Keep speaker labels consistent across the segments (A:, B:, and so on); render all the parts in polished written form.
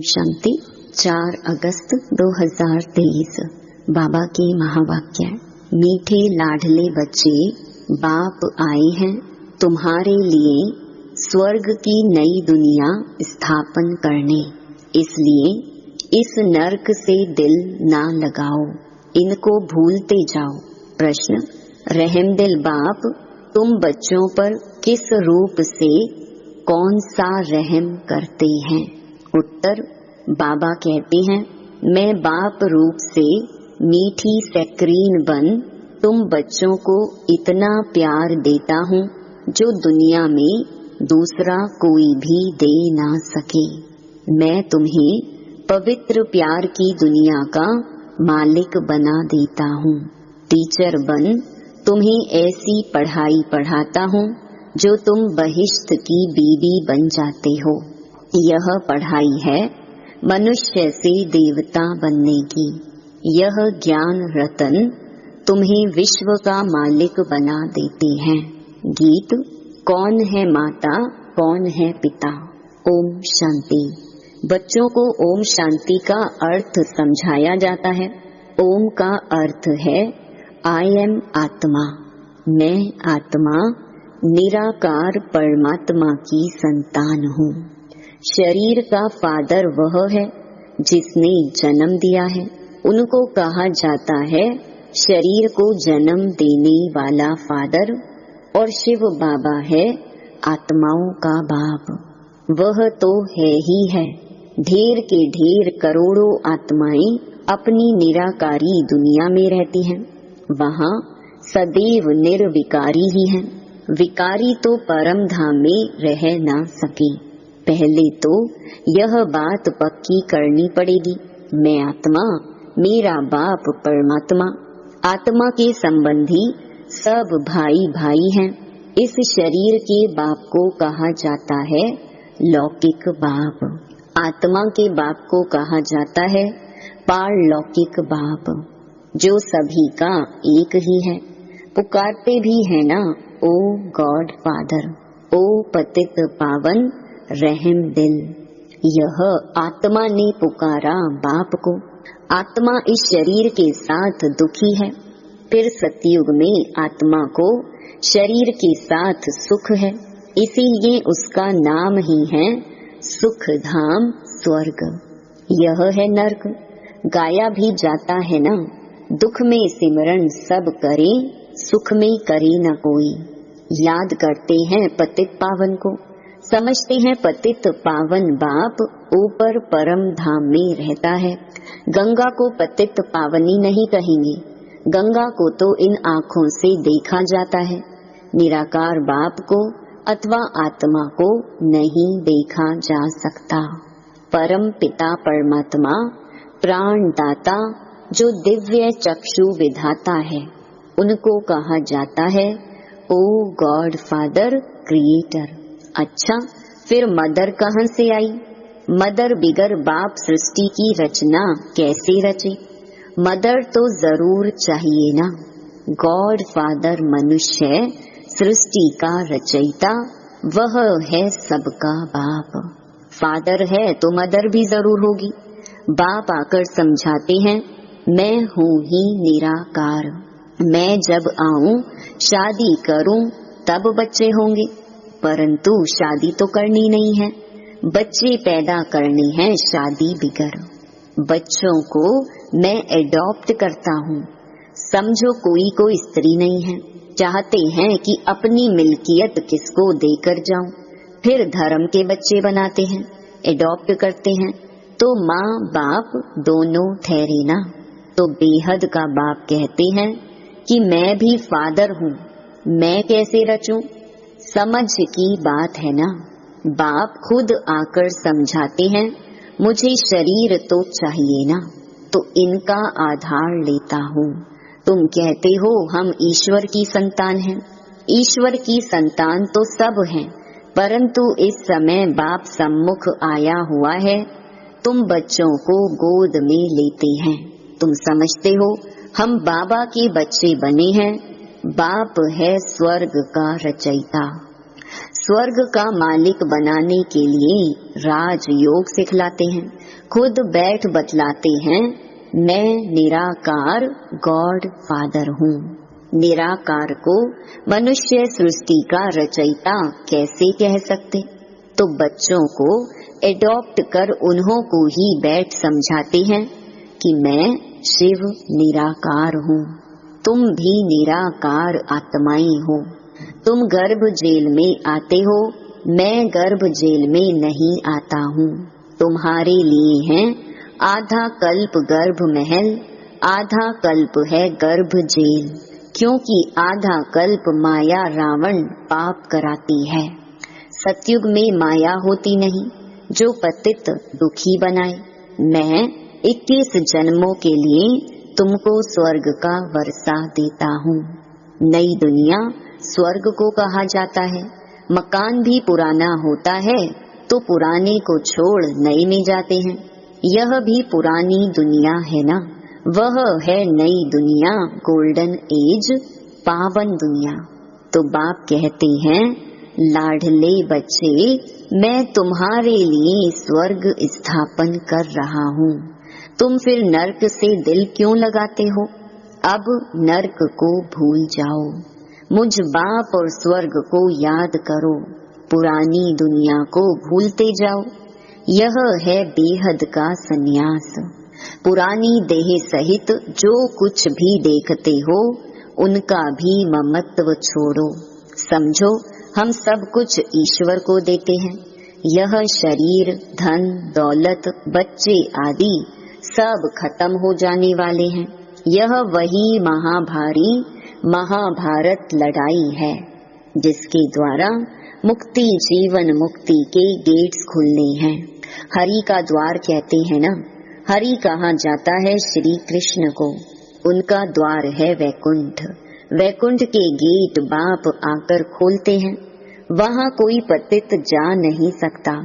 A: शांति। 4 अगस्त 2023 बाबा के महावाक्य। मीठे लाडले बच्चे, बाप आए हैं तुम्हारे लिए स्वर्ग की नई दुनिया स्थापन करने, इसलिए इस नरक से दिल ना लगाओ, इनको भूलते जाओ। प्रश्न: रहमदिल बाप तुम बच्चों पर किस रूप से कौन सा रहम करते हैं? उत्तर: बाबा कहते हैं, मैं बाप रूप से मीठी स्क्रीन बन तुम बच्चों को इतना प्यार देता हूँ जो दुनिया में दूसरा कोई भी दे ना सके। मैं तुम्हें पवित्र प्यार की दुनिया का मालिक बना देता हूँ। टीचर बन तुम्हें ऐसी पढ़ाई पढ़ाता हूँ जो तुम बहिश्त की बीवी बन जाते हो। यह पढ़ाई है मनुष्य से देवता बनने की। यह ज्ञान रतन तुम्हें विश्व का मालिक बना देते हैं। गीत: कौन है माता कौन है पिता। ओम शांति। बच्चों को ओम शांति का अर्थ समझाया जाता है। ओम का अर्थ है आई एम आत्मा, मैं आत्मा निराकार परमात्मा की संतान हूँ। शरीर का फादर वह है जिसने जन्म दिया है। उनको कहा जाता है शरीर को जन्म देने वाला फादर, और शिव बाबा है आत्माओं का बाप। वह तो है ही है। ढेर के ढेर करोड़ों आत्माएं अपनी निराकारी दुनिया में रहती हैं। वहाँ सदैव निर्विकारी ही हैं। विकारी तो परम धाम में रह ना सके। पहले तो यह बात पक्की करनी पड़ेगी, मैं आत्मा, मेरा बाप परमात्मा। आत्मा के संबंधी सब भाई भाई हैं। इस शरीर के बाप को कहा जाता है लौकिक बाप। आत्मा के बाप को कहा जाता है पारलौकिक बाप, जो सभी का एक ही है। पुकारते भी है ना, ओ गॉड फादर, ओ पतित पावन रहम दिल। यह आत्मा ने पुकारा बाप को। आत्मा इस शरीर के साथ दुखी है। फिर सतयुग में आत्मा को शरीर के साथ सुख है, इसीलिए उसका नाम ही है सुख धाम स्वर्ग। यह है नरक। गाया भी जाता है ना, दुख में सिमरन सब करे, सुख में करे न कोई। याद करते हैं पतित पावन को, समझते हैं पतित पावन बाप ऊपर परम धाम में रहता है। गंगा को पतित पावनी नहीं कहेंगे, गंगा को तो इन आँखों से देखा जाता है। निराकार बाप को अथवा आत्मा को नहीं देखा जा सकता। परम पिता परमात्मा प्राणदाता, जो दिव्य चक्षु विधाता है, उनको कहा जाता है ओ गॉड फादर क्रिएटर। अच्छा, फिर मदर कहाँ से आई? मदर बिगर बाप सृष्टि की रचना कैसे रचे? मदर तो जरूर चाहिए ना। गॉड फादर मनुष्य सृष्टि का रचयिता, वह है सबका बाप। फादर है तो मदर भी जरूर होगी। बाप आकर समझाते हैं, मैं हूँ ही निराकार। मैं जब आऊं शादी करूं तब बच्चे होंगे, परंतु शादी तो करनी नहीं है। बच्चे पैदा करने हैं शादी बिगर। बच्चों को मैं एडॉप्ट करता हूँ। समझो कोई को स्त्री नहीं है, चाहते हैं कि अपनी मिल्कियत किसको देकर जाऊं। फिर धर्म के बच्चे बनाते हैं, एडॉप्ट करते हैं, तो माँ बाप दोनों ठहरे ना। तो बेहद का बाप कहते हैं कि मैं भी फादर हूँ, मैं कैसे रचूं? समझ की बात है ना। बाप खुद आकर समझाते हैं, मुझे शरीर तो चाहिए ना, तो इनका आधार लेता हूँ। तुम कहते हो हम ईश्वर की संतान हैं। ईश्वर की संतान तो सब हैं, परंतु इस समय बाप सम्मुख आया हुआ है, तुम बच्चों को गोद में लेते हैं। तुम समझते हो हम बाबा के बच्चे बने हैं। बाप है स्वर्ग का रचयिता। स्वर्ग का मालिक बनाने के लिए राज योग सिखलाते हैं। खुद बैठ बतलाते हैं, मैं निराकार गॉड फादर हूँ। निराकार को मनुष्य सृष्टि का रचयिता कैसे कह सकते? तो बच्चों को एडॉप्ट कर उन्हों को ही बैठ समझाते हैं कि मैं शिव निराकार हूँ, तुम भी निराकार आत्माएं हो। तुम गर्भ जेल में आते हो, मैं गर्भ जेल में नहीं आता हूँ। तुम्हारे लिए है आधा कल्प गर्भ महल, आधा कल्प है गर्भ जेल, क्योंकि आधा कल्प माया रावण पाप कराती है। सतयुग में माया होती नहीं जो पतित दुखी बनाए। मैं 21 जन्मों के लिए तुमको स्वर्ग का वर्षा देता हूँ। नई दुनिया स्वर्ग को कहा जाता है। मकान भी पुराना होता है तो पुराने को छोड़ नए में जाते हैं। यह भी पुरानी दुनिया है ना, वह है नई दुनिया, गोल्डन एज, पावन दुनिया। तो बाप कहते हैं, लाडले बच्चे, मैं तुम्हारे लिए स्वर्ग स्थापन कर रहा हूँ। तुम फिर नर्क से दिल क्यों लगाते हो? अब नर्क को भूल जाओ, मुझ बाप और स्वर्ग को याद करो, पुरानी दुनिया को भूलते जाओ। यह है बेहद का सन्यास। पुरानी देह सहित जो कुछ भी देखते हो उनका भी ममत्व छोड़ो। समझो हम सब कुछ ईश्वर को देते हैं। यह शरीर, धन, दौलत, बच्चे आदि सब खत्म हो जाने वाले हैं। यह वही महाभारी महाभारत लड़ाई है जिसके द्वारा मुक्ति, जीवन मुक्ति के गेट्स खुलने हैं। हरि का द्वार कहते हैं ना। हरि कहा जाता है श्री कृष्ण को, उनका द्वार है वैकुंठ। वैकुंठ के गेट बाप आकर खोलते हैं। वहाँ कोई पतित जा नहीं सकता,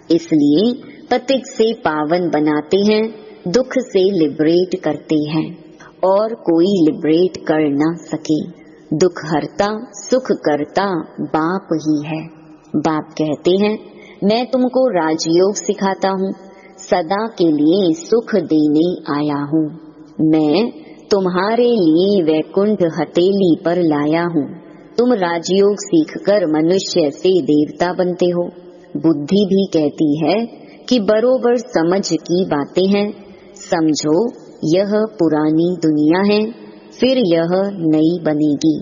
A: इसलिए पतित से पावन बनाते हैं, दुख से लिबरेट करते हैं, और कोई लिबरेट कर न सके। दुख हरता सुख करता बाप ही है। बाप कहते हैं, मैं तुमको राजयोग सिखाता हूँ, सदा के लिए सुख देने आया हूँ। मैं तुम्हारे लिए वैकुंठ हथेली पर लाया हूँ। तुम राजयोग सीखकर मनुष्य से देवता बनते हो। बुद्धि भी कहती है कि बरोबर समझ की बातें हैं। समझो यह पुरानी दुनिया है, फिर यह नई बनेगी।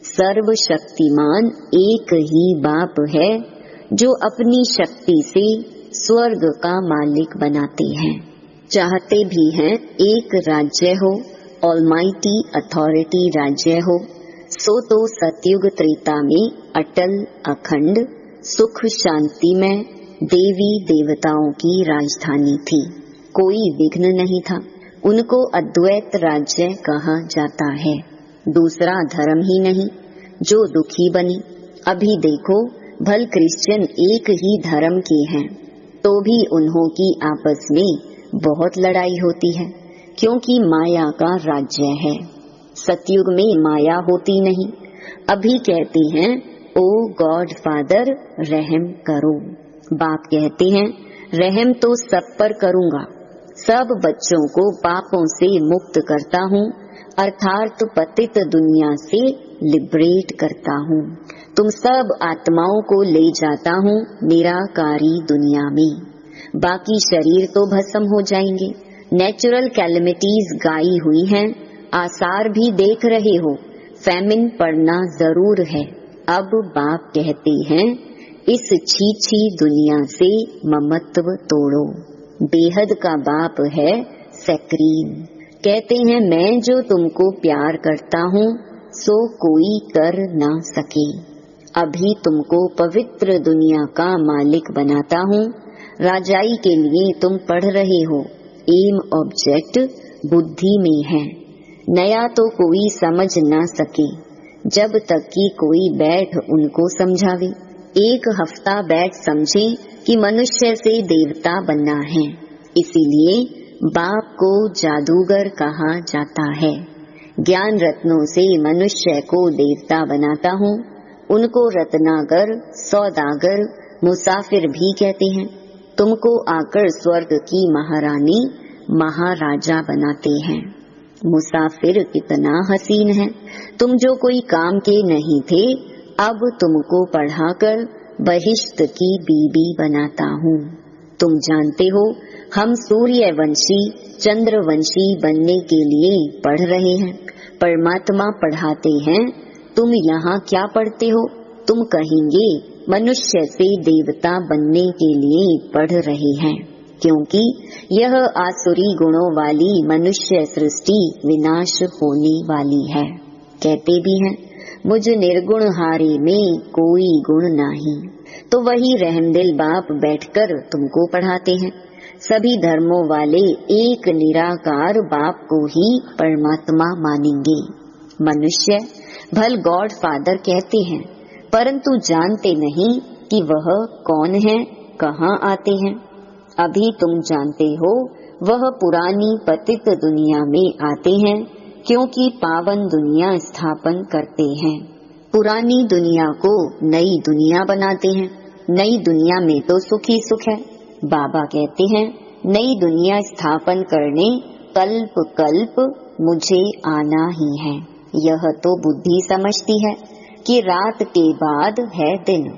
A: सर्वशक्तिमान एक ही बाप है जो अपनी शक्ति से स्वर्ग का मालिक बनाते हैं। चाहते भी हैं एक राज्य हो, ऑलमाइटी अथॉरिटी राज्य हो। सो तो सतयुग त्रेता में अटल अखंड सुख शांति में देवी देवताओं की राजधानी थी। कोई विघ्न नहीं था। उनको अद्वैत राज्य कहा जाता है। दूसरा धर्म ही नहीं जो दुखी बने। अभी देखो भल क्रिश्चियन एक ही धर्म के हैं तो भी उन्हों की आपस में बहुत लड़ाई होती है, क्योंकि माया का राज्य है। सतयुग में माया होती नहीं। अभी कहते हैं ओ गॉड फादर रहम करो। बाप कहते हैं रहम तो सब पर करूँगा। सब बच्चों को पापों से मुक्त करता हूँ, अर्थात पतित दुनिया से लिबरेट करता हूँ। तुम सब आत्माओं को ले जाता हूँ निराकारी दुनिया में। बाकी शरीर तो भस्म हो जाएंगे। नेचुरल कैलेमिटीज गाई हुई हैं, आसार भी देख रहे हो। फैमिन पड़ना जरूर है। अब बाप कहते हैं इस छीछी दुनिया से ममत्व तोड़ो। बेहद का बाप है सैक्रीन। कहते हैं मैं जो तुमको प्यार करता हूँ सो कोई कर ना सके। अभी तुमको पवित्र दुनिया का मालिक बनाता हूँ। राजाई के लिए तुम पढ़ रहे हो। एम ऑब्जेक्ट बुद्धि में है। नया तो कोई समझ ना सके जब तक कि कोई बैठ उनको समझावे। एक हफ्ता बैठ समझे कि मनुष्य से देवता बनना है। इसीलिए बाप को जादूगर कहा जाता है। ज्ञान रत्नों से मनुष्य को देवता बनाता हूँ। उनको रत्नागर, सौदागर, मुसाफिर भी कहते हैं। तुमको आकर स्वर्ग की महारानी महाराजा बनाते हैं। मुसाफिर कितना हसीन है, तुम जो कोई काम के नहीं थे, अब तुमको पढ़ाकर बहिश्त की बीबी बनाता हूँ। तुम जानते हो हम सूर्यवंशी चंद्रवंशी बनने के लिए पढ़ रहे हैं। परमात्मा पढ़ाते हैं, तुम यहाँ क्या पढ़ते हो? तुम कहेंगे मनुष्य से देवता बनने के लिए पढ़ रहे हैं, क्योंकि यह आसुरी गुणों वाली मनुष्य सृष्टि विनाश होने वाली है। कहते भी हैं मुझ निर्गुण हारे में कोई गुण नहीं। तो वही रहमदिल बाप बैठकर तुमको पढ़ाते हैं। सभी धर्मों वाले एक निराकार बाप को ही परमात्मा मानेंगे। मनुष्य भल गॉड फादर कहते हैं, परंतु जानते नहीं कि वह कौन है, कहाँ आते हैं। अभी तुम जानते हो वह पुरानी पतित दुनिया में आते हैं, क्योंकि पावन दुनिया स्थापन करते हैं। पुरानी दुनिया को नई दुनिया बनाते हैं। नई दुनिया में तो सुख ही सुख है। बाबा कहते हैं नई दुनिया स्थापन करने कल्प कल्प मुझे आना ही है। यह तो बुद्धि समझती है कि रात के बाद है दिन,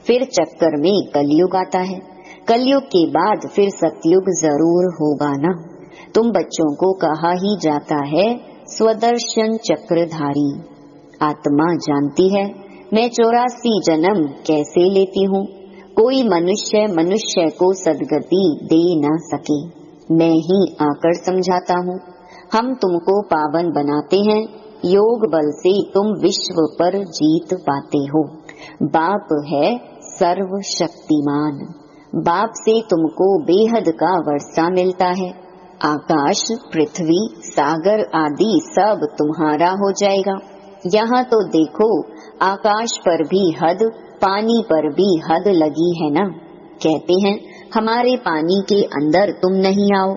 A: फिर चक्कर में कलयुग आता है। कलयुग के बाद फिर सतयुग जरूर होगा ना। तुम बच्चों को कहा ही जाता है स्वदर्शन चक्रधारी। आत्मा जानती है मैं 84 जन्म कैसे लेती हूँ। कोई मनुष्य मनुष्य को सदगति दे न सके, मैं ही आकर समझाता हूँ। हम तुमको पावन बनाते हैं, योग बल से तुम विश्व पर जीत पाते हो। बाप है सर्वशक्तिमान। बाप से तुमको बेहद का वर्षा मिलता है। आकाश पृथ्वी सागर आदि सब तुम्हारा हो जाएगा। यहाँ तो देखो आकाश पर भी हद, पानी पर भी हद लगी है ना। कहते हैं हमारे पानी के अंदर तुम नहीं आओ,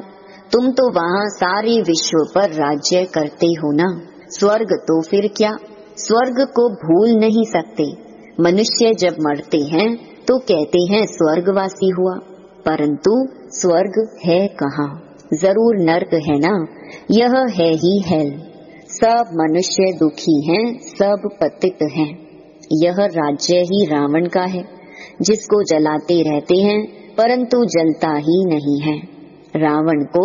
A: तुम तो वहाँ सारे विश्व पर राज्य करते हो ना। स्वर्ग तो फिर क्या, स्वर्ग को भूल नहीं सकते। मनुष्य जब मरते हैं तो कहते हैं स्वर्गवासी हुआ, परंतु स्वर्ग है कहाँ? जरूर नर्क है ना। यह है ही हेल। सब मनुष्य दुखी हैं, सब पतित हैं। यह राज्य ही रावण का है, जिसको जलाते रहते हैं परंतु जलता ही नहीं है। रावण को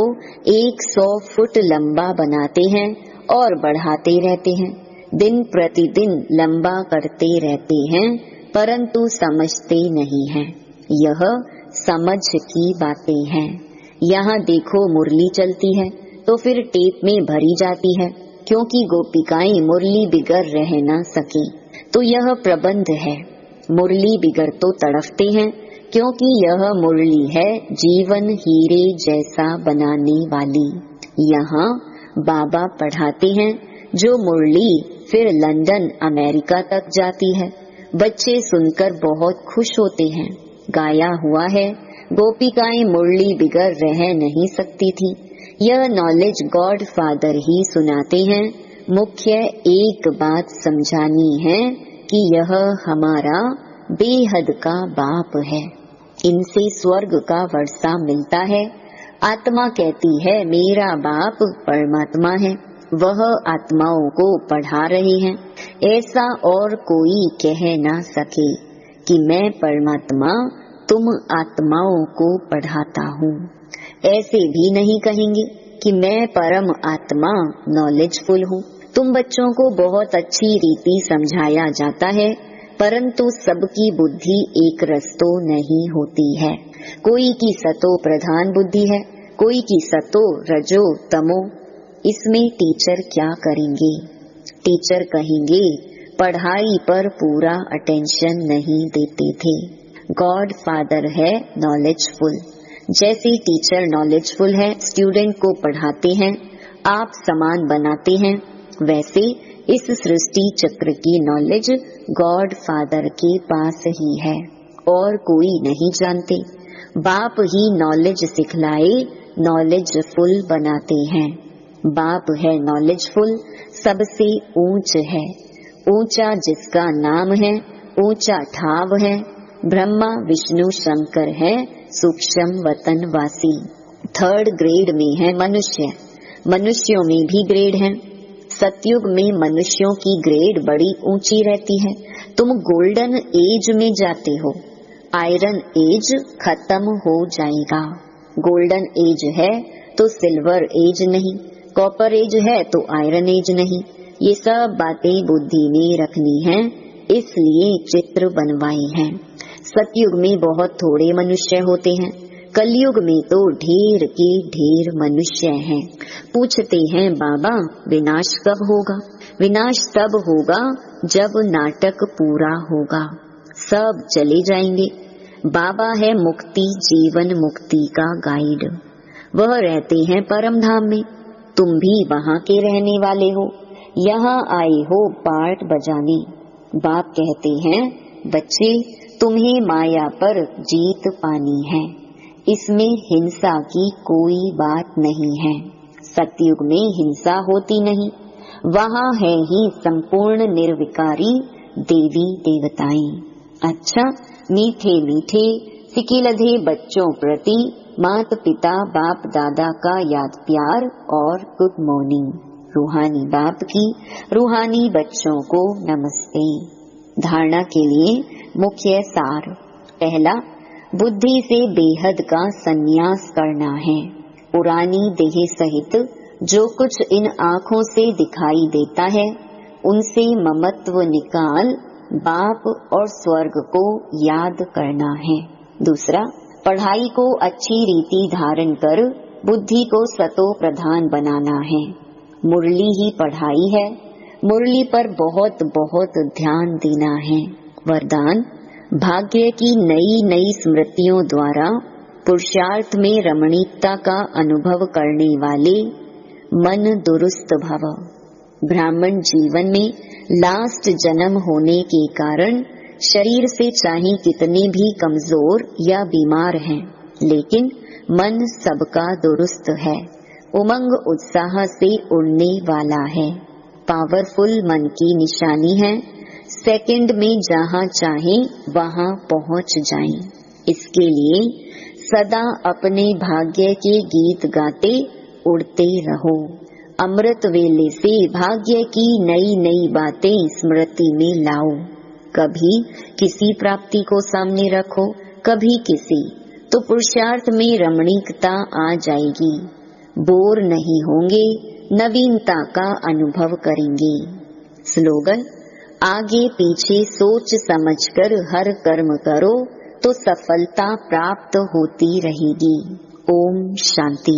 A: 100 फुट लंबा बनाते हैं और बढ़ाते रहते हैं। दिन प्रतिदिन लंबा करते रहते हैं, परंतु समझते नहीं हैं। यह समझ की बातें हैं। यहाँ देखो मुरली चलती है तो फिर टेप में भरी जाती है, क्योंकि गोपिकाएं मुरली बिगर रह न सके। तो यह प्रबंध है। मुरली बिगर तो तड़फते हैं, क्योंकि यह मुरली है जीवन हीरे जैसा बनाने वाली। यहाँ बाबा पढ़ाते हैं जो मुरली फिर लंदन अमेरिका तक जाती है। बच्चे सुनकर बहुत खुश होते हैं। गाया हुआ है गोपिकाएं मुरली बिगर रह नहीं सकती थी। यह नॉलेज गॉड फादर ही सुनाते हैं। मुख्य एक बात समझानी है कि यह हमारा बेहद का बाप है। इनसे स्वर्ग का वर्षा मिलता है। आत्मा कहती है मेरा बाप परमात्मा है, वह आत्माओं को पढ़ा रहे हैं। ऐसा और कोई कह ना सके कि मैं परमात्मा तुम आत्माओं को पढ़ाता हूँ। ऐसे भी नहीं कहेंगे कि मैं परम आत्मा नॉलेजफुल हूँ। तुम बच्चों को बहुत अच्छी रीति समझाया जाता है, परंतु सबकी बुद्धि एक रस तो नहीं होती है। कोई की सतो प्रधान बुद्धि है, कोई की सतो रजो तमो। इसमें टीचर क्या करेंगे? टीचर कहेंगे पढ़ाई पर पूरा अटेंशन नहीं देते थे। गॉड फादर है नॉलेजफुल। जैसे टीचर नॉलेजफुल है, स्टूडेंट को पढ़ाते हैं, आप समान बनाते हैं, वैसे इस सृष्टि चक्र की नॉलेज गॉड फादर के पास ही है और कोई नहीं जानते। बाप ही नॉलेज सिखलाए, नॉलेजफुल बनाते हैं। बाप है नॉलेजफुल, सबसे ऊंच है। ऊंचा जिसका नाम है, ऊंचा ठाव है। ब्रह्मा विष्णु शंकर है, सूक्ष्म वतन वासी। 3rd ग्रेड में है मनुष्य। मनुष्यों में भी ग्रेड हैं। सतयुग में मनुष्यों की ग्रेड बड़ी ऊंची रहती है। तुम गोल्डन एज में जाते हो, आयरन एज खत्म हो जाएगा। गोल्डन एज है तो सिल्वर एज नहीं, कॉपर एज है तो आयरन एज नहीं। ये सब बातें बुद्धि में रखनी है, इसलिए चित्र बनवाए हैं। सतयुग में बहुत थोड़े मनुष्य होते हैं, कलयुग में तो ढेर के ढेर मनुष्य हैं। पूछते हैं बाबा विनाश कब होगा? विनाश तब होगा जब नाटक पूरा होगा, सब चले जाएंगे। बाबा है मुक्ति जीवन मुक्ति का गाइड। वह रहते हैं परम धाम में, तुम भी वहाँ के रहने वाले हो, यहाँ आए हो पार्ट बजाने। बाप कहते हैं बच्चे तुम्हें माया पर जीत पानी है, इसमें हिंसा की कोई बात नहीं है। सतयुग में हिंसा होती नहीं, वहाँ है ही संपूर्ण निर्विकारी देवी देवताएं। अच्छा, मीठे मीठे सिकिलधे बच्चों प्रति माता पिता बाप दादा का याद प्यार और गुड मॉर्निंग। रूहानी बाप की रूहानी बच्चों को नमस्ते। धारणा के लिए मुख्य सार। पहला, बुद्धि से बेहद का संन्यास करना है। पुरानी देह सहित जो कुछ इन आँखों से दिखाई देता है उनसे ममत्व निकाल बाप और स्वर्ग को याद करना है। दूसरा, पढ़ाई को अच्छी रीति धारण कर बुद्धि को सतो प्रधान बनाना है। मुरली ही पढ़ाई है, मुरली पर बहुत बहुत ध्यान देना है। वरदान, भाग्य की नई नई स्मृतियों द्वारा पुरुषार्थ में रमणीकता का अनुभव करने वाले मन दुरुस्त भव। ब्राह्मण जीवन में लास्ट जन्म होने के कारण शरीर से चाहे कितने भी कमजोर या बीमार हैं, लेकिन मन सबका दुरुस्त है, उमंग उत्साह से उड़ने वाला है। पावरफुल मन की निशानी है, सेकंड में जहाँ चाहे वहाँ पहुँच जाएं। इसके लिए सदा अपने भाग्य के गीत गाते उड़ते रहो। अमृत वेले से भाग्य की नई नई बातें स्मृति में लाओ। कभी किसी प्राप्ति को सामने रखो, कभी किसी, तो पुरुषार्थ में रमणीकता आ जाएगी। बोर नहीं होंगे, नवीनता का अनुभव करेंगे। स्लोगन, आगे पीछे सोच समझकर हर कर्म करो तो सफलता प्राप्त होती रहेगी। ओम शांति।